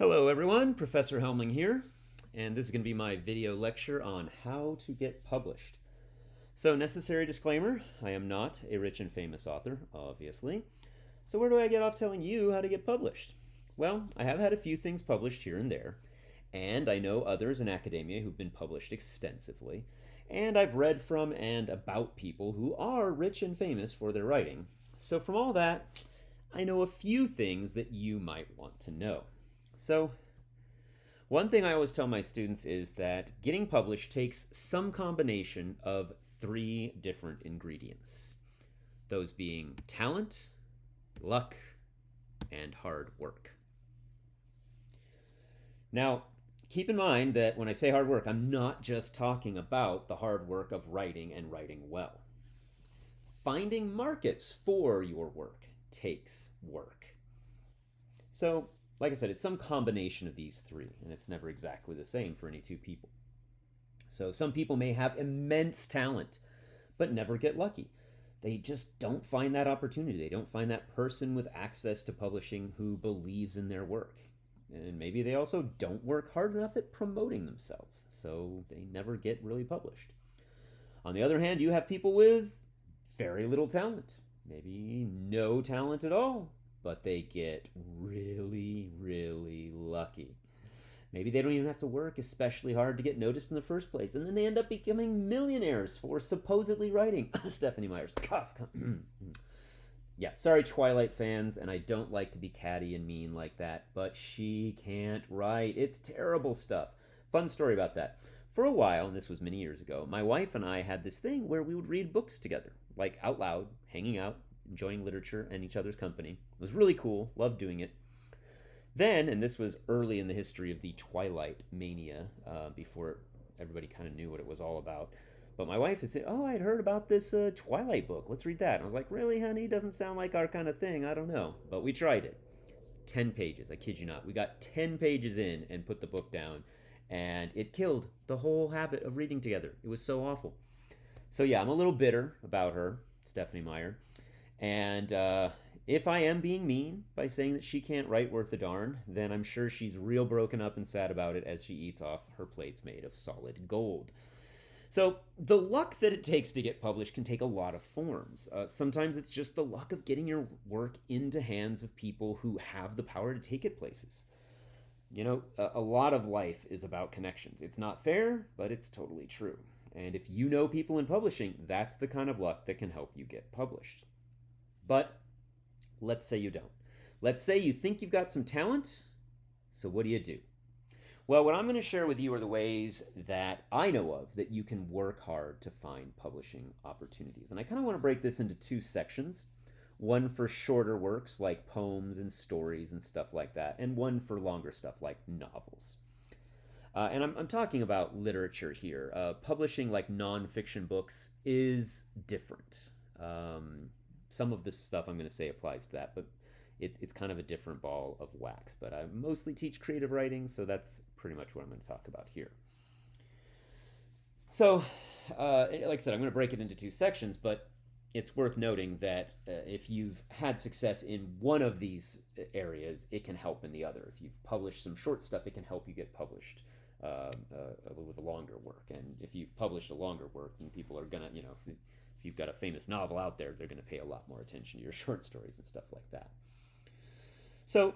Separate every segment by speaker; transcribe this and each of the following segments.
Speaker 1: Hello everyone, Professor Helmling here, and this is going to be my video lecture on how to get published. So, necessary disclaimer, I am not a rich and famous author, obviously. So where do I get off telling you how to get published? Well, I have had a few things published here and there, and I know others in academia who've been published extensively, and I've read from and about people who are rich and famous for their writing. So from all that, I know a few things that you might want to know. So, one thing I always tell my students is that getting published takes some combination of three different ingredients. Those being talent, luck, and hard work. Now, keep in mind that when I say hard work, I'm not just talking about the hard work of writing and writing well. Finding markets for your work takes work. So, like I said, it's some combination of these three, and it's never exactly the same for any two people. So some people may have immense talent, but never get lucky. They just don't find that opportunity. They don't find that person with access to publishing who believes in their work. And maybe they also don't work hard enough at promoting themselves, so they never get really published. On the other hand, you have people with very little talent, maybe no talent at all, but they get really, really lucky. Maybe they don't even have to work especially hard to get noticed in the first place, and then they end up becoming millionaires for supposedly writing. Stephanie Meyer's cough. Yeah, sorry, Twilight fans, and I don't like to be catty and mean like that, but she can't write. It's terrible stuff. Fun story about that. For a while, and this was many years ago, my wife and I had this thing where we would read books together, like out loud, hanging out, enjoying literature and each other's company. It was really cool, loved doing it. Then, and this was early in the history of the Twilight mania, before everybody kind of knew what it was all about, but my wife had said, "Oh, I'd heard about this Twilight book. Let's read that." And I was like, "Really, honey? Doesn't sound like our kind of thing. I don't know." But we tried it. 10 pages, I kid you not. We got 10 pages in and put the book down, and it killed the whole habit of reading together. It was so awful. So yeah, I'm a little bitter about her, Stephanie Meyer. And if I am being mean by saying that she can't write worth a darn, then I'm sure she's real broken up and sad about it as she eats off her plates made of solid gold. So the luck that it takes to get published can take a lot of forms. Sometimes it's just the luck of getting your work into hands of people who have the power to take it places. You know, a lot of life is about connections. It's not fair, but it's totally true. And if you know people in publishing, that's the kind of luck that can help you get published. But let's say you don't. Let's say you think you've got some talent. So what do? Well, what I'm going to share with you are the ways that I know of that you can work hard to find publishing opportunities. And I kind of want to break this into two sections. One for shorter works like poems and stories and stuff like that, and one for longer stuff like novels. And I'm talking about literature here. Publishing like nonfiction books is different. Some of this stuff I'm going to say applies to that, but it's kind of a different ball of wax. But I mostly teach creative writing, so that's pretty much what I'm going to talk about here. So, like I said, I'm going to break it into two sections, but it's worth noting that if you've had success in one of these areas, it can help in the other. If you've published some short stuff, it can help you get published with a longer work. And if you've published a longer work, then people are going to, you know, if you've got a famous novel out there, they're going to pay a lot more attention to your short stories and stuff like that. So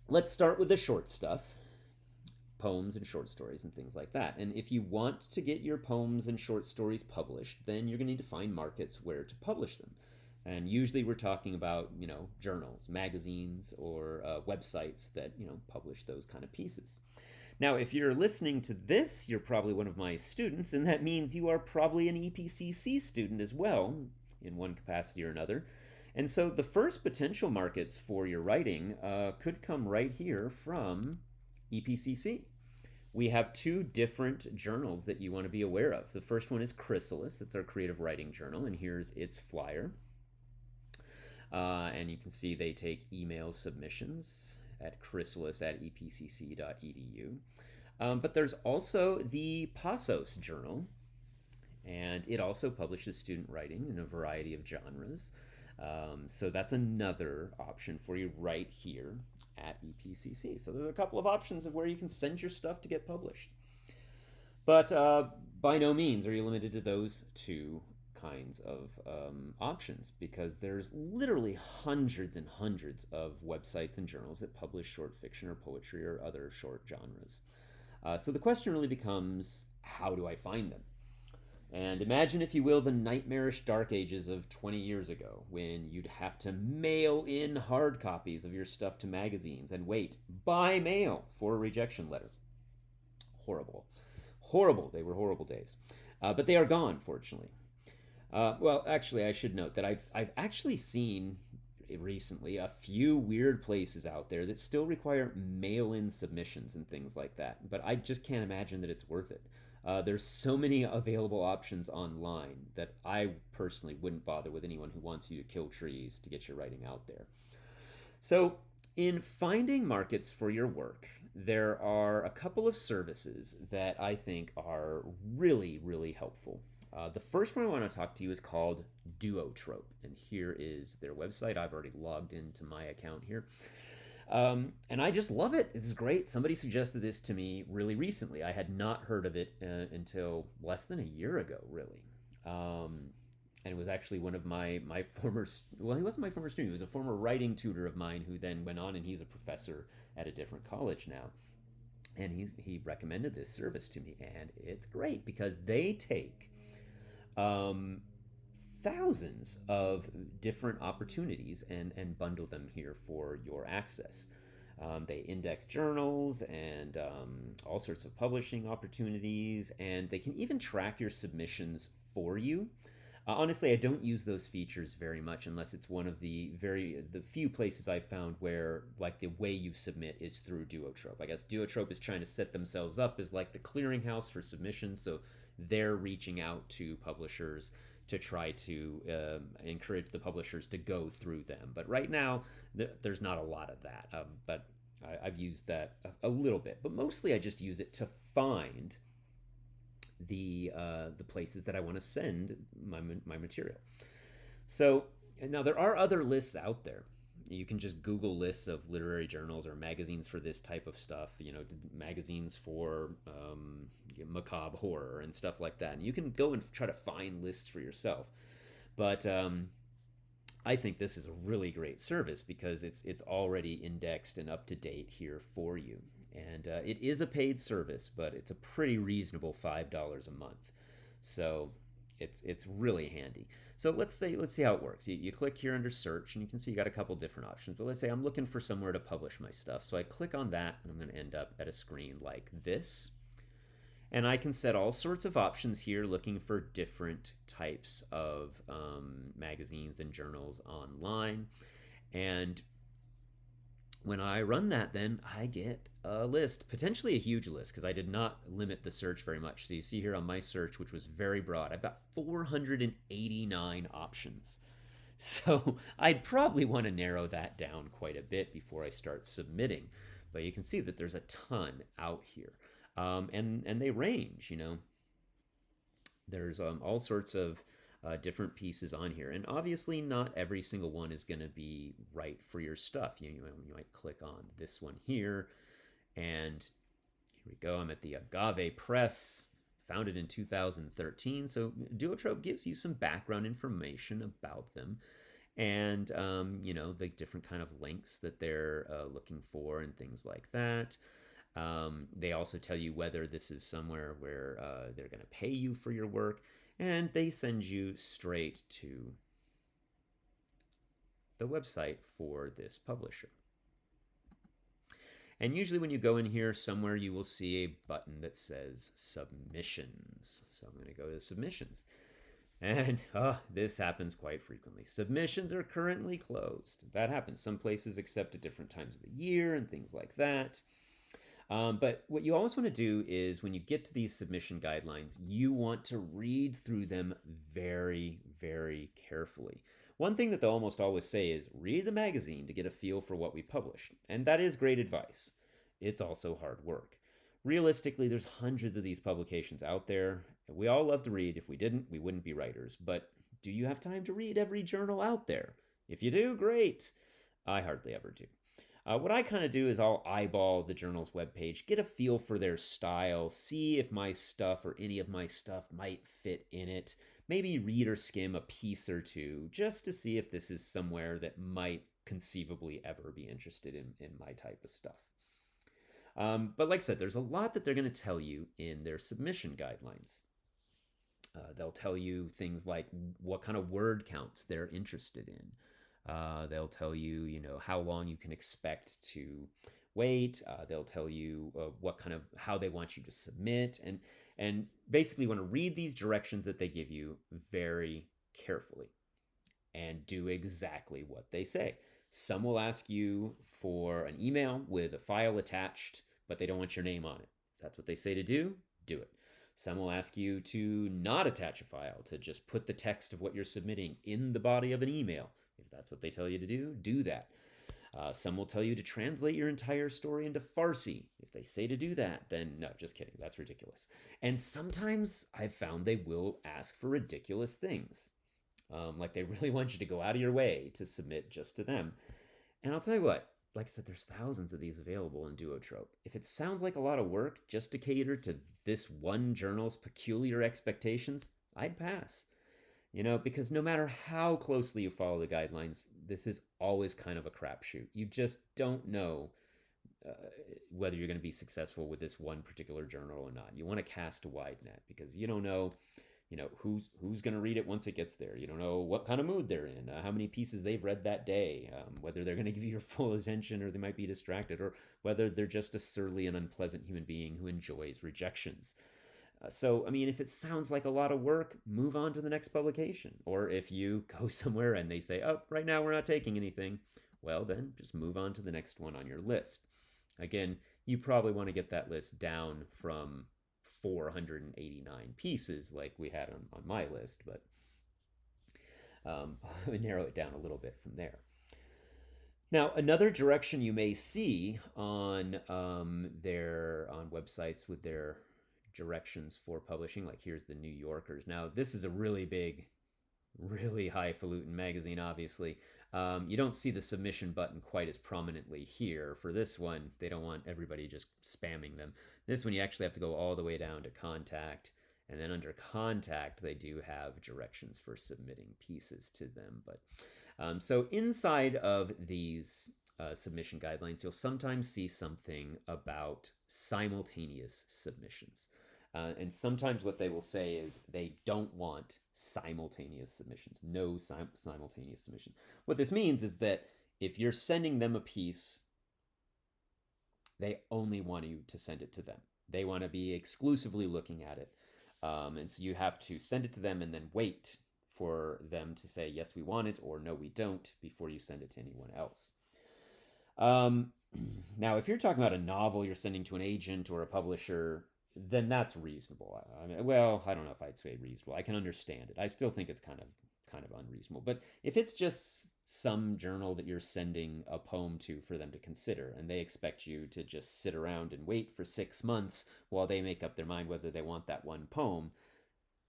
Speaker 1: let's start with the short stuff, poems and short stories and things like that. And if you want to get your poems and short stories published, then you're going to need to find markets where to publish them. And usually we're talking about, you know, journals, magazines, or websites that, you know, publish those kind of pieces. Now, if you're listening to this, you're probably one of my students, and that means you are probably an EPCC student as well, in one capacity or another. And so the first potential markets for your writing could come right here from EPCC. We have two different journals that you want to be aware of. The first one is Chrysalis. It's our creative writing journal, and here's its flyer. And you can see they take email submissions at chrysalis@epcc.edu. But there's also the Passos Journal, and it also publishes student writing in a variety of genres. So that's another option for you right here at EPCC. So there's a couple of options of where you can send your stuff to get published. But by no means are you limited to those two kinds of options, because there's literally hundreds and hundreds of websites and journals that publish short fiction or poetry or other short genres. So the question really becomes, how do I find them? And imagine, if you will, the nightmarish dark ages of 20 years ago, when you'd have to mail in hard copies of your stuff to magazines and wait by mail for a rejection letter. Horrible. Horrible. They were horrible days. But they are gone, fortunately. Well, actually, I should note that I've actually seen recently a few weird places out there that still require mail-in submissions and things like that, but I just can't imagine that it's worth it. There's so many available options online that I personally wouldn't bother with anyone who wants you to kill trees to get your writing out there. So, in finding markets for your work, there are a couple of services that I think are really, really helpful. The first one I want to talk to you is called Duotrope, and here is their website. I've already logged into my account here. And I just love it. This is great. Somebody suggested this to me really recently. I had not heard of it until less than a year ago, really. And it was actually one of my former, well, he wasn't my former student. He was a former writing tutor of mine who then went on, and he's a professor at a different college now. And he recommended this service to me, and it's great because they take thousands of different opportunities and bundle them here for your access. They index journals and all sorts of publishing opportunities, and they can even track your submissions for you. Honestly, I don't use those features very much unless it's one of the few places I've found where, like, the way you submit is through Duotrope. I guess Duotrope is trying to set themselves up as like the clearinghouse for submissions, so they're reaching out to publishers to try to encourage the publishers to go through them. But right now, there's not a lot of that. But I've used that a little bit, but mostly I just use it to find the places that I want to send my material. So now there are other lists out there. You can just Google lists of literary journals or magazines for this type of stuff, magazines for macabre horror and stuff like that. And you can go and try to find lists for yourself. But I think this is a really great service because it's already indexed and up to date here for you. And it is a paid service, but it's a pretty reasonable $5 a month. So it's really handy. So let's see how it works. You click here under search, and you can see you got a couple different options. But let's say I'm looking for somewhere to publish my stuff. So I click on that, and I'm going to end up at a screen like this. And I can set all sorts of options here, looking for different types of magazines and journals online. And when I run that, then I get a list, potentially a huge list, because I did not limit the search very much. So you see here on my search, which was very broad, I've got 489 options. So I'd probably want to narrow that down quite a bit before I start submitting. But you can see that there's a ton out here. And they range, There's all sorts of different pieces on here. And obviously not every single one is going to be right for your stuff. You might click on this one here, and here we go. I'm at the Agave Press, founded in 2013. So Duotrope gives you some background information about them, and the different kind of links that they're looking for and things like that. They also tell you whether this is somewhere where they're going to pay you for your work, and they send you straight to the website for this publisher. And usually when you go in here somewhere, you will see a button that says Submissions. So I'm going to go to Submissions. And this happens quite frequently. Submissions are currently closed. That happens. Some places accept at different times of the year and things like that. But what you always want to do is, when you get to these submission guidelines, you want to read through them very, very carefully. One thing that they'll almost always say is, read the magazine to get a feel for what we published. And that is great advice. It's also hard work. Realistically, there's hundreds of these publications out there. We all love to read. If we didn't, we wouldn't be writers. But do you have time to read every journal out there? If you do, great. I hardly ever do. What I kind of do is I'll eyeball the journal's webpage, get a feel for their style, see if my stuff or any of my stuff might fit in it, maybe read or skim a piece or two just to see if this is somewhere that might conceivably ever be interested in my type of stuff. But like I said, there's a lot that they're going to tell you in their submission guidelines. They'll tell you things like what kind of word counts they're interested in. They'll tell you, how long you can expect to wait. They'll tell you how they want you to submit, and basically want to read these directions that they give you very carefully and do exactly what they say. Some will ask you for an email with a file attached, but they don't want your name on it. If that's what they say to do it. Some will ask you to not attach a file, to just put the text of what you're submitting in the body of an email. If that's what they tell you to do that. Some will tell you to translate your entire story into Farsi. If they say to do that, then no, just kidding. That's ridiculous. And sometimes I've found they will ask for ridiculous things. Like they really want you to go out of your way to submit just to them. And I'll tell you what, like I said, there's thousands of these available in Duotrope. If it sounds like a lot of work just to cater to this one journal's peculiar expectations, I'd pass. Because no matter how closely you follow the guidelines, this is always kind of a crapshoot. You just don't know whether you're going to be successful with this one particular journal or not. You want to cast a wide net because you don't know, who's going to read it once it gets there. You don't know what kind of mood they're in, how many pieces they've read that day, whether they're going to give you your full attention or they might be distracted, or whether they're just a surly and unpleasant human being who enjoys rejections. So, if it sounds like a lot of work, move on to the next publication. Or if you go somewhere and they say, oh, right now we're not taking anything, well, then just move on to the next one on your list. Again, you probably want to get that list down from 489 pieces like we had on my list, but narrow it down a little bit from there. Now, another direction you may see on websites with their directions for publishing, like here's the New Yorker's. Now, this is a really big, really highfalutin magazine, obviously. You don't see the submission button quite as prominently here. For this one, they don't want everybody just spamming them. This one, you actually have to go all the way down to contact, and then under contact, they do have directions for submitting pieces to them. But so inside of these submission guidelines, you'll sometimes see something about simultaneous submissions. And sometimes what they will say is they don't want simultaneous submissions, no simultaneous submission. What this means is that if you're sending them a piece, they only want you to send it to them. They want to be exclusively looking at it. And so you have to send it to them and then wait for them to say, yes, we want it, or no, we don't, before you send it to anyone else. Now, if you're talking about a novel you're sending to an agent or a publisher, then that's reasonable. I don't know if I'd say reasonable. I can understand it. I still think it's kind of unreasonable. But if it's just some journal that you're sending a poem to for them to consider, and they expect you to just sit around and wait for 6 months while they make up their mind whether they want that one poem,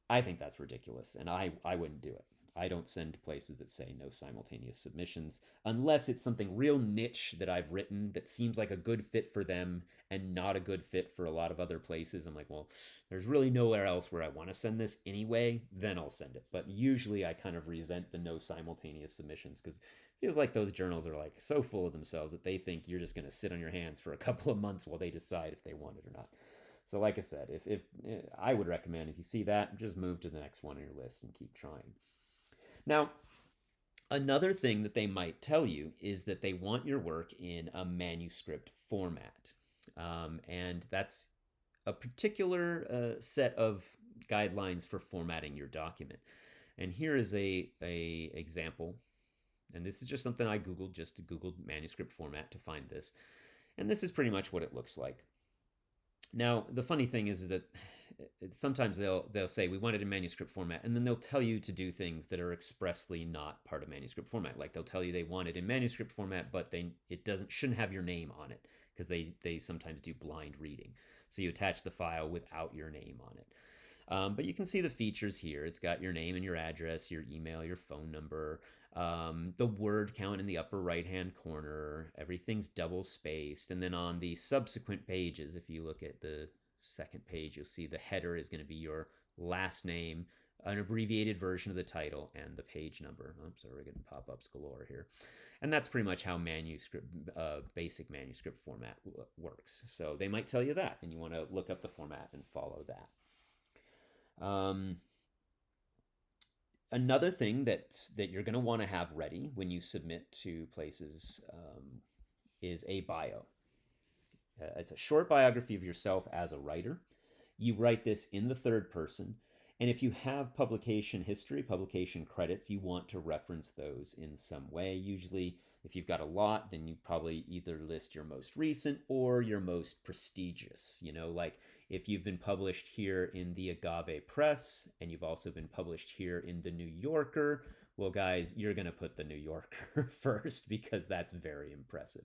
Speaker 1: I think that's ridiculous, and I wouldn't do it. I don't send to places that say no simultaneous submissions unless it's something real niche that I've written that seems like a good fit for them and not a good fit for a lot of other places. I'm like, well, there's really nowhere else where I want to send this anyway, then I'll send it. But usually I kind of resent the no simultaneous submissions because it feels like those journals are like so full of themselves that they think you're just going to sit on your hands for a couple of months while they decide if they want it or not. So like I said, if I would recommend if you see that, just move to the next one on your list and keep trying. Now, another thing that they might tell you is that they want your work in a manuscript format. And that's a particular set of guidelines for formatting your document. And here is a example. And this is just something I Googled, just Googled manuscript format to find this. And this is pretty much what it looks like. Now, the funny thing is that sometimes they'll say we want it in manuscript format, and then they'll tell you to do things that are expressly not part of manuscript format. Like they'll tell you they want it in manuscript format, but it shouldn't have your name on it because they sometimes do blind reading. So you attach the file without your name on it. But you can see the features here. It's got your name and your address, your email, your phone number, the word count in the upper right-hand corner. Everything's double spaced. And then on the subsequent pages, if you look at the second page, you'll see the header is going to be your last name, an abbreviated version of the title, and the page number. I'm sorry, we're getting pop-ups galore here. And that's pretty much how basic manuscript format works. So they might tell you that, and you want to look up the format and follow that. Another thing that you're going to want to have ready when you submit to places is a bio. It's a short biography of yourself as a writer. You write this in the third person, and if you have publication history, publication credits, you want to reference those in some way. Usually, if you've got a lot, then you probably either list your most recent or your most prestigious. You know, like if you've been published here in the Agave Press and you've also been published here in the New Yorker, well, guys, you're going to put the New Yorker first because that's very impressive.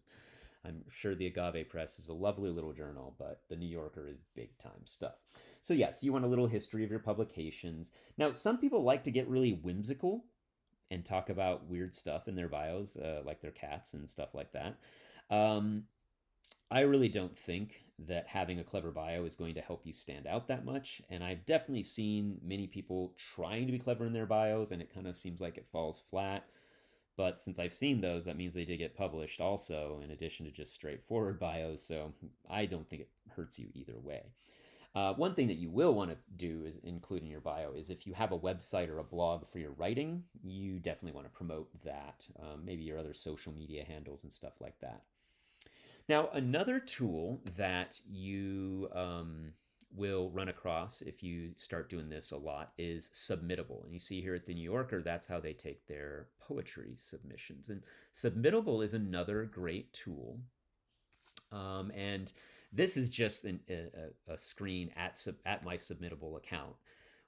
Speaker 1: I'm sure the Agave Press is a lovely little journal, but the New Yorker is big time stuff. So yes, you want a little history of your publications. Now, some people like to get really whimsical and talk about weird stuff in their bios, like their cats and stuff like that. I really don't think that having a clever bio is going to help you stand out that much. And I've definitely seen many people trying to be clever in their bios, and it kind of seems like it falls flat. But since I've seen those, that means they did get published also, in addition to just straightforward bios. So I don't think it hurts you either way. One thing that you will want to do is include in your bio is if you have a website or a blog for your writing, you definitely want to promote that. Maybe your other social media handles and stuff like that. Now, another tool that you will run across if you start doing this a lot is Submittable. And you see here at the New Yorker, that's how they take their poetry submissions. And Submittable is another great tool. And this is just a screen at my Submittable account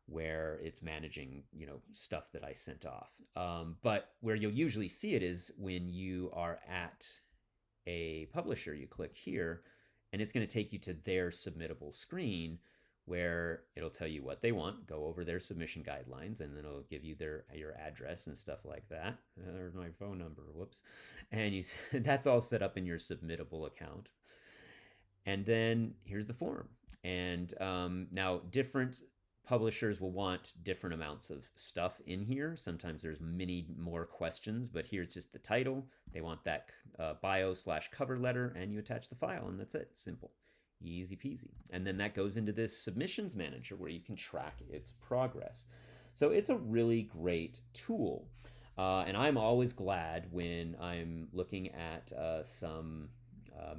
Speaker 1: where it's managing, you know, stuff that I sent off. But where you'll usually see it is when you are at a publisher, you click here, and it's going to take you to their Submittable screen where it'll tell you what they want, go over their submission guidelines, and then it'll give you your address and stuff like that, or my phone number, whoops. And that's all set up in your Submittable account. And then here's the form. And now different publishers will want different amounts of stuff in here. Sometimes there's many more questions, but here's just the title. They want that bio/cover letter, and you attach the file, and that's it. Simple, easy peasy. And then that goes into this submissions manager where you can track its progress. So it's a really great tool. And I'm always glad when I'm looking at some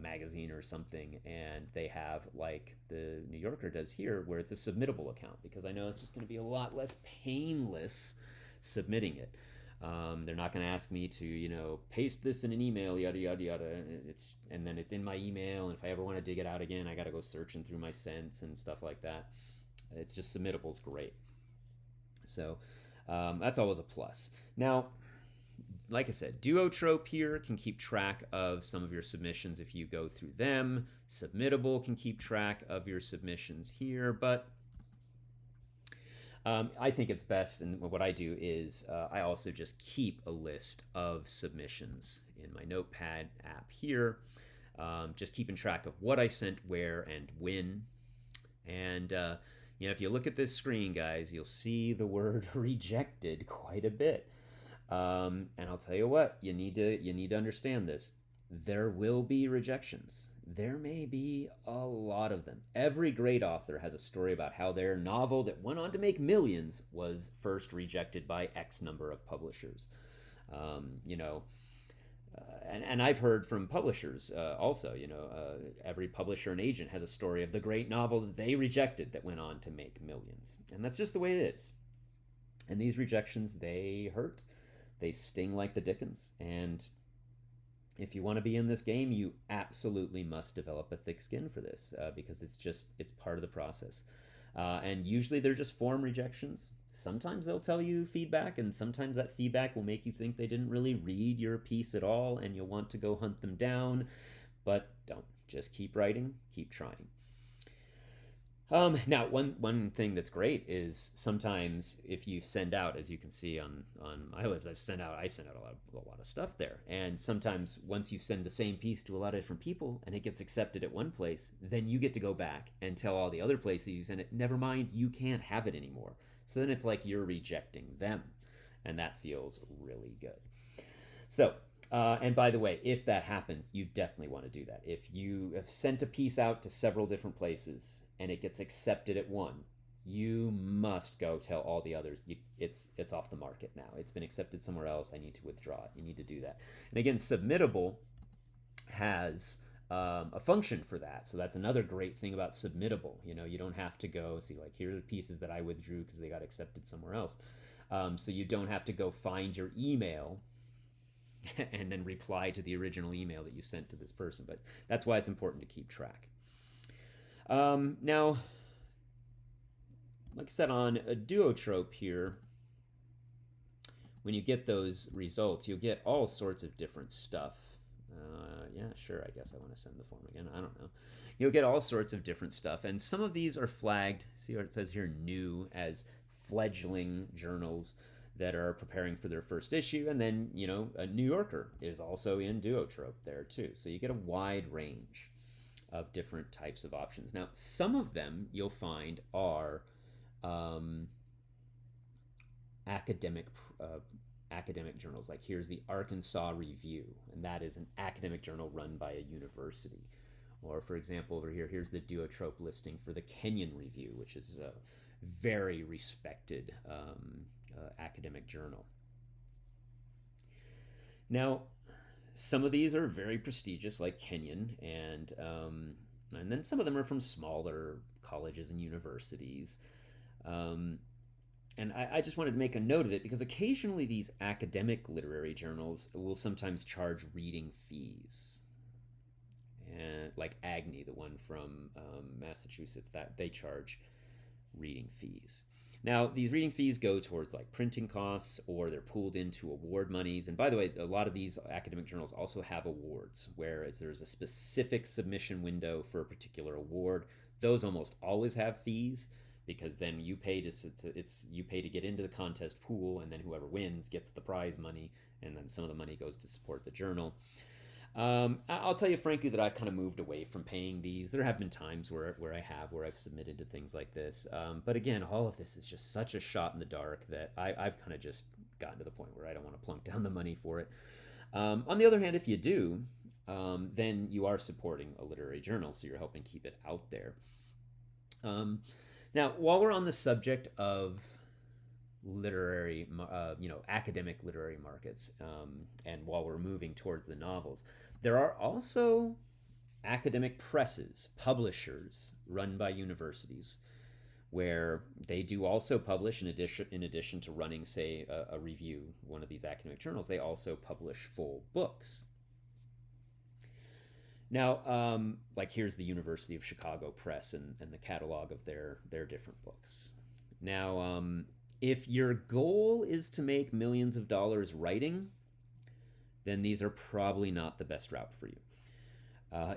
Speaker 1: magazine or something, and they have, like the New Yorker does here, where it's a Submittable account, because I know it's just going to be a lot less painless submitting it. They're not going to ask me to, you know, paste this in an email, yada yada yada. And then it's in my email, and if I ever want to dig it out again, I got to go searching through my sents and stuff like that. It's just Submittable's great. So that's always a plus. Now, like I said, Duotrope here can keep track of some of your submissions if you go through them. Submittable can keep track of your submissions here, but I think it's best, and what I do is I also just keep a list of submissions in my Notepad app here, just keeping track of what I sent where and when. And you know, if you look at this screen, guys, you'll see the word rejected quite a bit. And I'll tell you what, you need to understand this. There will be rejections. There may be a lot of them. Every great author has a story about how their novel that went on to make millions was first rejected by X number of publishers. You know, and I've heard from publishers also, you know, every publisher and agent has a story of the great novel that they rejected that went on to make millions. And that's just the way it is. And these rejections, they hurt. They sting like the dickens. And if you want to be in this game, you absolutely must develop a thick skin for this because it's part of the process. And usually they're just form rejections. Sometimes they'll tell you feedback, and sometimes that feedback will make you think they didn't really read your piece at all, and you'll want to go hunt them down. But don't. Just keep writing, keep trying. Now, one thing that's great is sometimes if you send out, as you can see on my list, I sent out a lot of stuff there, and sometimes once you send the same piece to a lot of different people and it gets accepted at one place, then you get to go back and tell all the other places you sent it, never mind, you can't have it anymore. So then it's like you're rejecting them, and that feels really good. So, and by the way, if that happens, you definitely want to do that. If you have sent a piece out to several different places and it gets accepted at one, you must go tell all the others it's off the market now. It's been accepted somewhere else. I need to withdraw it. You need to do that. And again, Submittable has a function for that. So that's another great thing about Submittable. You don't have to go see, like, here are the pieces that I withdrew because they got accepted somewhere else. So you don't have to go find your email and then reply to the original email that you sent to this person. But that's why it's important to keep track. Now, like I said, on a Duotrope here, when you get those results, you'll get all sorts of different stuff. Yeah, sure, I guess I want to send the form again. I don't know. You'll get all sorts of different stuff, and some of these are flagged. See what it says here, new, as fledgling journals that are preparing for their first issue. And then, a New Yorker is also in Duotrope there too. So you get a wide range of different types of options. Now, some of them you'll find are academic journals. Like, here's the Arkansas Review, and that is an academic journal run by a university. Or, for example, over here, here's the Duotrope listing for the Kenyon Review, which is a very respected academic journal. Now, some of these are very prestigious, like Kenyon, and then some of them are from smaller colleges and universities. And I just wanted to make a note of it because occasionally these academic literary journals will sometimes charge reading fees. And like Agni, the one from Massachusetts, that they charge reading fees. Now, these reading fees go towards like printing costs, or they're pooled into award monies. And by the way, a lot of these academic journals also have awards, whereas there's a specific submission window for a particular award. Those almost always have fees, because then you pay to get into the contest pool, and then whoever wins gets the prize money, and then some of the money goes to support the journal. I'll tell you frankly that I've kind of moved away from paying these. There have been times where I've submitted to things like this, but again, all of this is just such a shot in the dark that I've kind of just gotten to the point where I don't want to plunk down the money for it. On the other hand, if you do, then you are supporting a literary journal, so you're helping keep it out there. Now, while we're on the subject of literary, academic literary markets, and while we're moving towards the novels, there are also academic presses, publishers run by universities, where they do also publish, in addition to running, say, a review, one of these academic journals, they also publish full books. Now, like, here's the University of Chicago Press and the catalog of their different books. Now, if your goal is to make millions of dollars writing, then these are probably not the best route for you.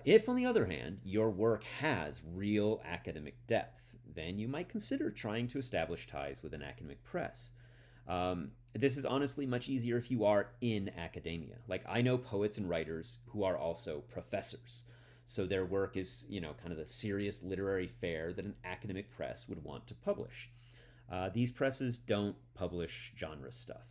Speaker 1: If, on the other hand, your work has real academic depth, then you might consider trying to establish ties with an academic press. This is honestly much easier if you are in academia. Like, I know poets and writers who are also professors, so their work is, kind of the serious literary fare that an academic press would want to publish. These presses don't publish genre stuff.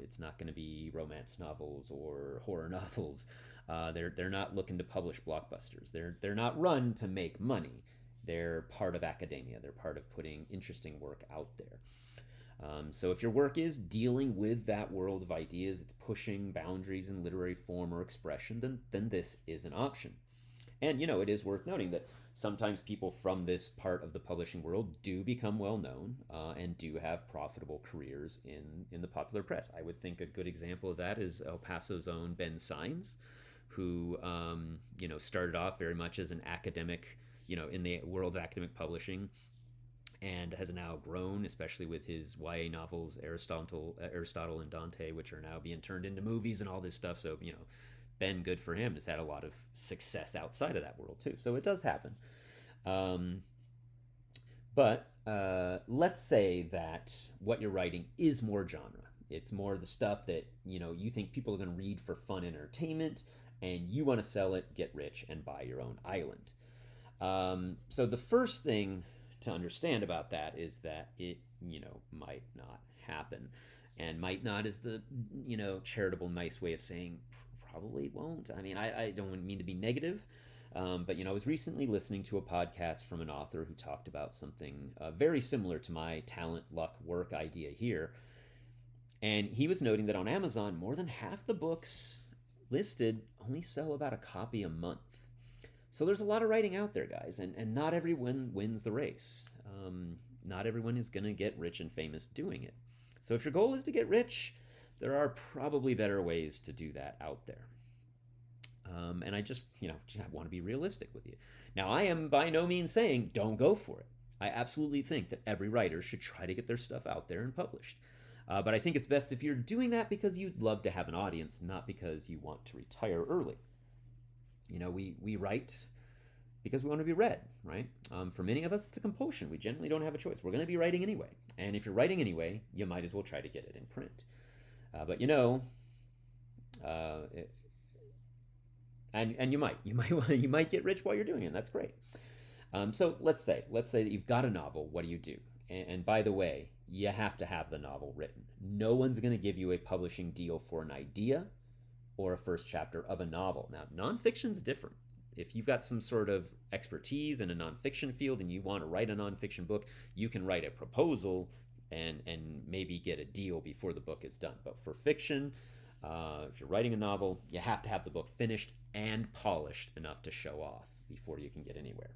Speaker 1: It's not going to be romance novels or horror novels. They're not looking to publish blockbusters. They're not run to make money. They're part of academia. They're part of putting interesting work out there. So if your work is dealing with that world of ideas, it's pushing boundaries in literary form or expression, then this is an option. And, it is worth noting that sometimes people from this part of the publishing world do become well known and do have profitable careers in the popular press. I would think a good example of that is El Paso's own Ben Saenz, who started off very much as an academic, in the world of academic publishing, and has now grown, especially with his YA novels, Aristotle and Dante, which are now being turned into movies and all this stuff. So, Ben, good for him, has had a lot of success outside of that world too. So it does happen. But let's say that what you're writing is more genre. It's more the stuff that you think people are going to read for fun entertainment, and you want to sell it, get rich, and buy your own island. So the first thing to understand about that is that it might not happen, and might not is the charitable nice way of saying probably won't. I mean, I don't mean to be negative. But I was recently listening to a podcast from an author who talked about something very similar to my talent, luck, work idea here. And he was noting that on Amazon, more than half the books listed only sell about a copy a month. So there's a lot of writing out there, guys, and not everyone wins the race. Not everyone is going to get rich and famous doing it. So if your goal is to get rich, there are probably better ways to do that out there. And I just, want to be realistic with you. Now, I am by no means saying don't go for it. I absolutely think that every writer should try to get their stuff out there and published. But I think it's best if you're doing that because you'd love to have an audience, not because you want to retire early. We write because we want to be read, right? For many of us, it's a compulsion. We generally don't have a choice. We're going to be writing anyway. And if you're writing anyway, you might as well try to get it in print. But and you might get rich while you're doing it. And that's great. So let's say that you've got a novel. What do you do? And by the way, you have to have the novel written. No one's going to give you a publishing deal for an idea or a first chapter of a novel. Now, nonfiction's different. If you've got some sort of expertise in a nonfiction field and you want to write a nonfiction book, you can write a proposal and maybe get a deal before the book is done. But for fiction, if you're writing a novel, you have to have the book finished and polished enough to show off before you can get anywhere.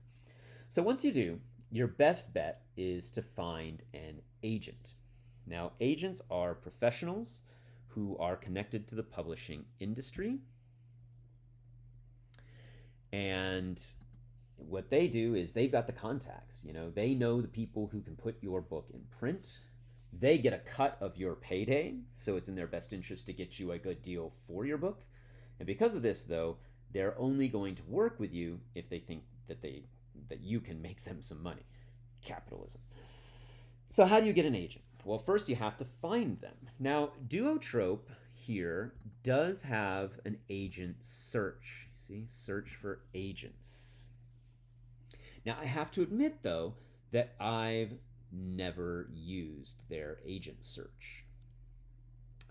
Speaker 1: So once you do, your best bet is to find an agent. Now, agents are professionals who are connected to the publishing industry. And what they do is they've got the contacts. They know the people who can put your book in print. They get a cut of your payday, so it's in their best interest to get you a good deal for your book. And because of this, though, they're only going to work with you if they think that you can make them some money. Capitalism. So how do you get an agent? Well, first you have to find them. Now, Duotrope here does have an agent search. See, search for agents. Now, I have to admit, though, that I've never used their agent search.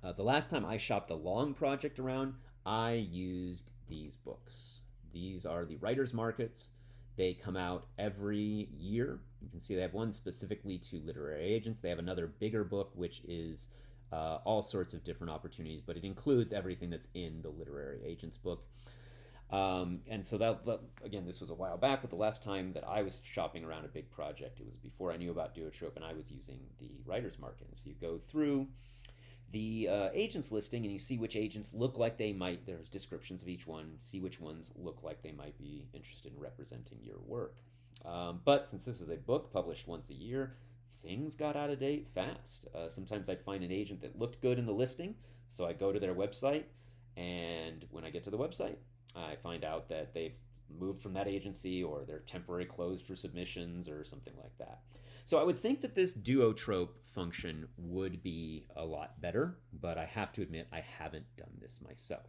Speaker 1: The last time I shopped a long project around, I used these books. These are the writers' markets. They come out every year. You can see they have one specifically to literary agents. They have another bigger book, which is all sorts of different opportunities, but it includes everything that's in the literary agents book. And so that, again, this was a while back, but the last time that I was shopping around a big project, it was before I knew about Duotrope, and I was using the writer's market. So you go through the agents listing and you see which agents look like there's descriptions of each one, see which ones look like they might be interested in representing your work. But since this was a book published once a year, things got out of date fast. Sometimes I'd find an agent that looked good in the listing, so I go to their website, and when I get to the website, I find out that they've moved from that agency or they're temporarily closed for submissions or something like that. So I would think that this Duotrope function would be a lot better, but I have to admit I haven't done this myself.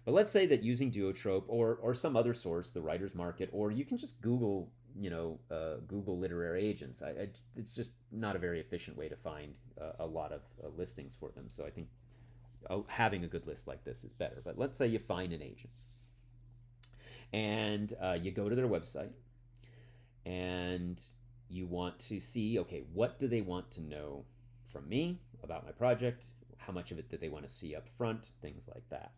Speaker 1: But let's say that using Duotrope or some other source, the writer's market, or you can just Google, Google literary agents. It's just not a very efficient way to find a lot of listings for them. So I think having a good list like this is better. But let's say you find an agent. And you go to their website and you want to see, okay, what do they want to know from me about my project? How much of it do they want to see up front? Things like that.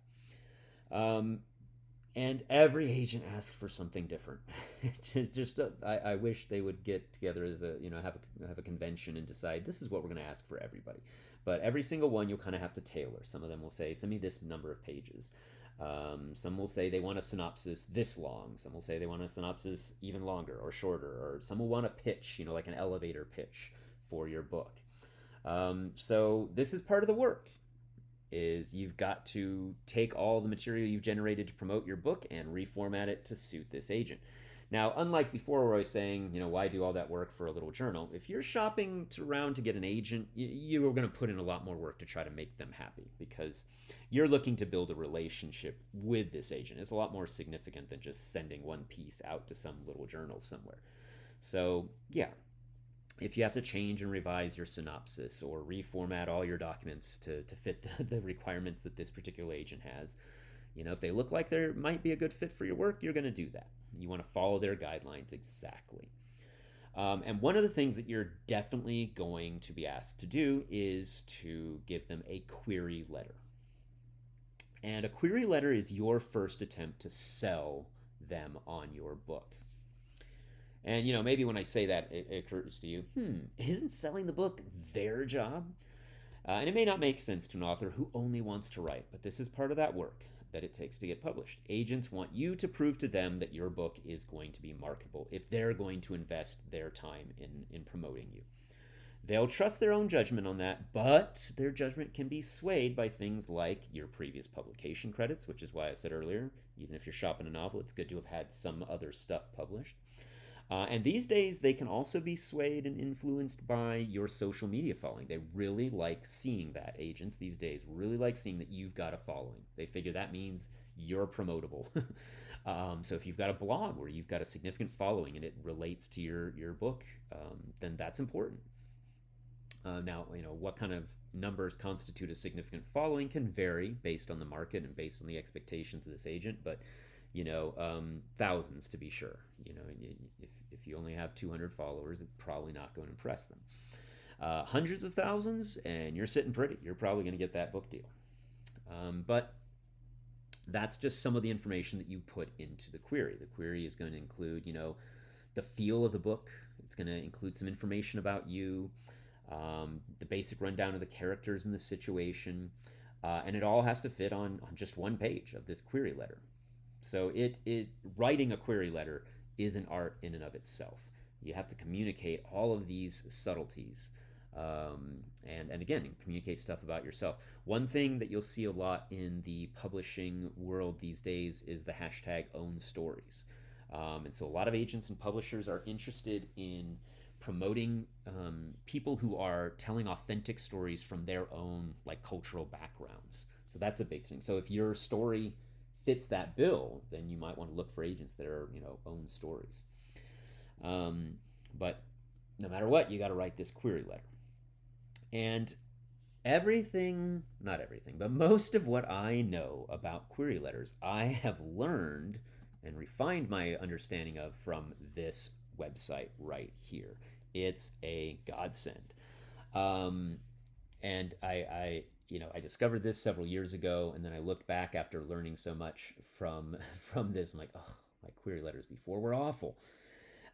Speaker 1: And every agent asks for something different. It's just, I wish they would get together as have a convention and decide this is what we're going to ask for everybody. But every single one you'll kind of have to tailor. Some of them will say, send me this number of pages. Some will say they want a synopsis this long. Some will say they want a synopsis even longer or shorter. Or some will want a pitch, like an elevator pitch for your book. So this is part of the work, is you've got to take all the material you've generated to promote your book and reformat it to suit this agent. Now, unlike before where I was saying, why do all that work for a little journal? If you're shopping around to get an agent, you're going to put in a lot more work to try to make them happy because you're looking to build a relationship with this agent. It's a lot more significant than just sending one piece out to some little journal somewhere. So, yeah, if you have to change and revise your synopsis or reformat all your documents to fit the requirements that this particular agent has, if they look like they might be a good fit for your work, you're going to do that. You want to follow their guidelines exactly. And one of the things that you're definitely going to be asked to do is to give them a query letter. And a query letter is your first attempt to sell them on your book. And, maybe when I say that, it occurs to you, isn't selling the book their job? And it may not make sense to an author who only wants to write, but this is part of that work that it takes to get published. Agents want you to prove to them that your book is going to be marketable if they're going to invest their time in promoting you. They'll trust their own judgment on that, but their judgment can be swayed by things like your previous publication credits, which is why I said earlier, even if you're shopping a novel, it's good to have had some other stuff published. And these days, they can also be swayed and influenced by your social media following. They really like seeing that. Agents these days really like seeing that you've got a following. They figure that means you're promotable. So if you've got a blog where you've got a significant following and it relates to your book, then that's important. Now, what kind of numbers constitute a significant following can vary based on the market and based on the expectations of this agent, but thousands to be sure. If you only have 200 followers, it's probably not going to impress them. Hundreds of thousands, and you're sitting pretty. You're probably going to get that book deal. But that's just some of the information that you put into the query. The query is going to include, the feel of the book. It's going to include some information about you, the basic rundown of the characters in the situation, and it all has to fit on just one page of this query letter. So writing a query letter is an art in and of itself. You have to communicate all of these subtleties, and again, communicate stuff about yourself. One thing that you'll see a lot in the publishing world these days is the hashtag own stories. And so a lot of agents and publishers are interested in promoting people who are telling authentic stories from their own cultural backgrounds. So that's a big thing. So if your story fits that bill, then you might want to look for agents that are, own stories. But no matter what, you got to write this query letter. And not everything, but most of what I know about query letters, I have learned and refined my understanding of from this website right here. It's a godsend. And I discovered this several years ago, and then I looked back after learning so much from this. I'm like, oh, my query letters before were awful.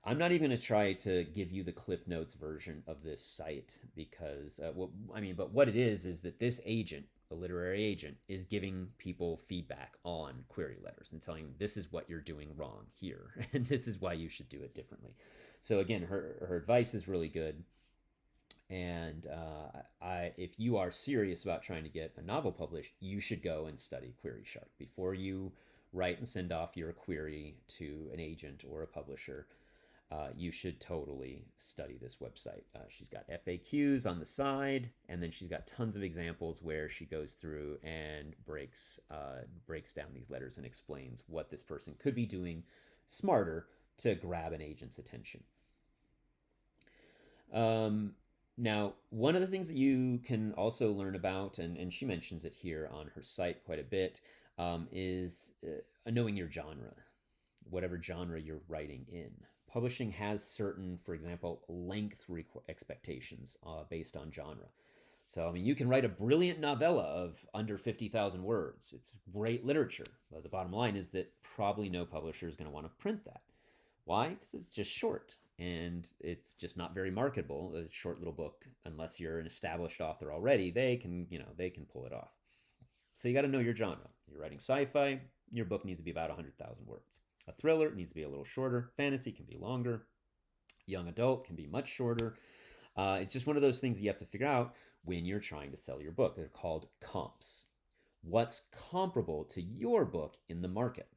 Speaker 1: I'm not even going to try to give you the Cliff Notes version of this site because, but what it is that this agent, a literary agent, is giving people feedback on query letters and telling them this is what you're doing wrong here, and this is why you should do it differently. So again, her advice is really good. And if you are serious about trying to get a novel published, you should go and study Query Shark before you write and send off your query to an agent or a publisher. You should totally study this website. She's got FAQs on the side, and then she's got tons of examples where she goes through and breaks down these letters and explains what this person could be doing smarter to grab an agent's attention. Now, one of the things that you can also learn about, and she mentions it here on her site quite a bit, is knowing your genre, whatever genre you're writing in. Publishing has certain, for example, length expectations based on genre. So, you can write a brilliant novella of under 50,000 words. It's great literature. But the bottom line is that probably no publisher is going to want to print that. Why? Because it's just short, and it's just not very marketable. A short little book, unless you're an established author already, they can pull it off. So you got to know your genre. You're writing sci-fi, your book needs to be about 100,000 words. A thriller needs to be a little shorter. Fantasy can be longer. Young adult can be much shorter. It's just one of those things you have to figure out when you're trying to sell your book. They're called comps. What's comparable to your book in the market?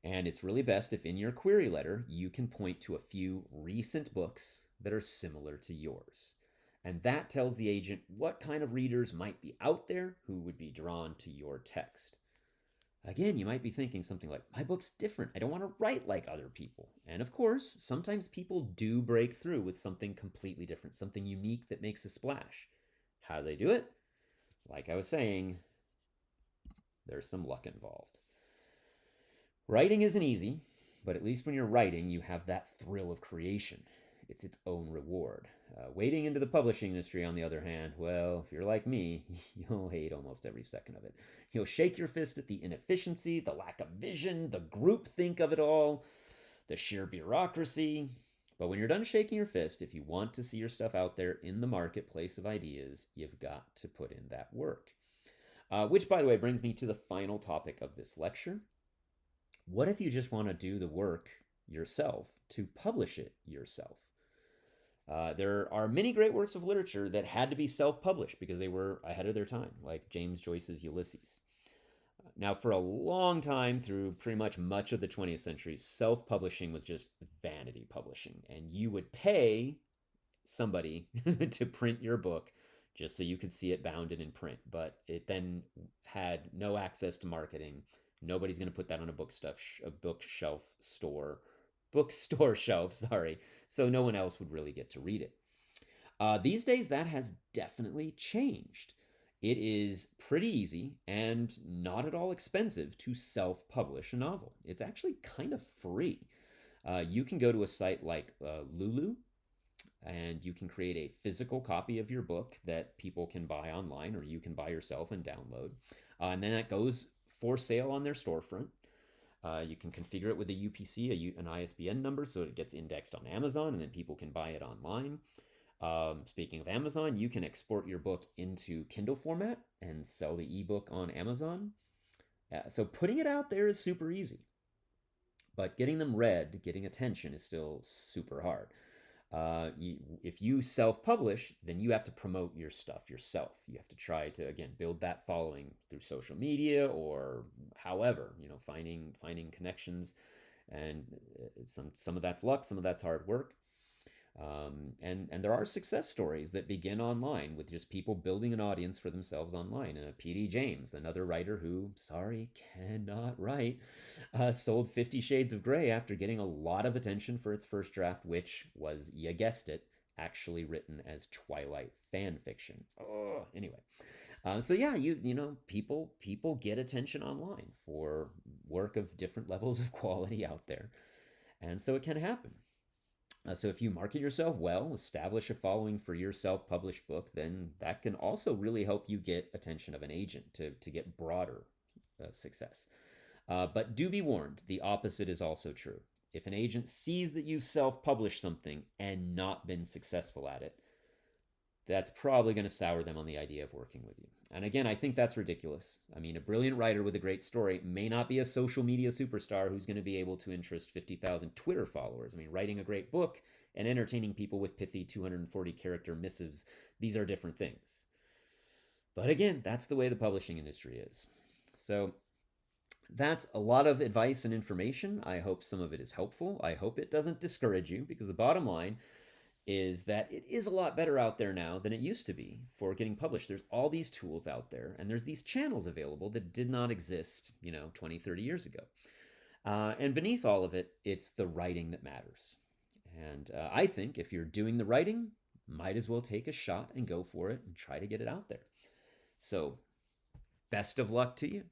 Speaker 1: And it's really best if in your query letter you can point to a few recent books that are similar to yours. And that tells the agent what kind of readers might be out there who would be drawn to your text. Again, you might be thinking something like, my book's different. I don't want to write like other people. And of course, sometimes people do break through with something completely different, something unique that makes a splash. How do they do it? Like I was saying, there's some luck involved. Writing isn't easy, but at least when you're writing, you have that thrill of creation. It's its own reward. Wading into the publishing industry, on the other hand, well, if you're like me, you'll hate almost every second of it. You'll shake your fist at the inefficiency, the lack of vision, the groupthink of it all, the sheer bureaucracy. But when you're done shaking your fist, if you want to see your stuff out there in the marketplace of ideas, you've got to put in that work. Which, by the way, brings me to the final topic of this lecture. What if you just want to do the work yourself to publish it yourself? There are many great works of literature that had to be self-published because they were ahead of their time, like James Joyce's Ulysses. Now, for a long time, through pretty much of the 20th century, self-publishing was just vanity publishing, and you would pay somebody to print your book just so you could see it bounded in print, but it then had no access to marketing. Nobody's going to put that on a bookstore shelf, so no one else would really get to read it. These days, that has definitely changed. It is pretty easy and not at all expensive to self-publish a novel. It's actually kind of free. You can go to a site like Lulu, and you can create a physical copy of your book that people can buy online, or you can buy yourself and download. And then that goes for sale on their storefront. You can configure it with a UPC, an ISBN number, so it gets indexed on Amazon, and then people can buy it online. Speaking of Amazon, you can export your book into Kindle format and sell the ebook on Amazon. So putting it out there is super easy. But getting them read, getting attention is still super hard. If you self-publish, then you have to promote your stuff yourself. You have to try to, again, build that following through social media or however, finding connections. And some of that's luck, some of that's hard work. And there are success stories that begin online with just people building an audience for themselves online. P.D. James, another writer who, cannot write, sold 50 Shades of Grey after getting a lot of attention for its first draft, which was, you guessed it, actually written as Twilight fan fiction. Oh, anyway. So yeah, people get attention online for work of different levels of quality out there. And so it can happen. So if you market yourself well, establish a following for your self-published book, then that can also really help you get attention of an agent to get broader success. But do be warned, the opposite is also true. If an agent sees that you self-published something and not been successful at it, that's probably going to sour them on the idea of working with you. And again, I think that's ridiculous. I mean, a brilliant writer with a great story may not be a social media superstar who's going to be able to interest 50,000 Twitter followers. I mean, writing a great book and entertaining people with pithy 240-character missives, these are different things. But again, that's the way the publishing industry is. So that's a lot of advice and information. I hope some of it is helpful. I hope it doesn't discourage you, because the bottom line is that it is a lot better out there now than it used to be for getting published. There's all these tools out there, and there's these channels available that did not exist, 20, 30 years ago. And beneath all of it, it's the writing that matters. And I think if you're doing the writing, might as well take a shot and go for it and try to get it out there. So best of luck to you.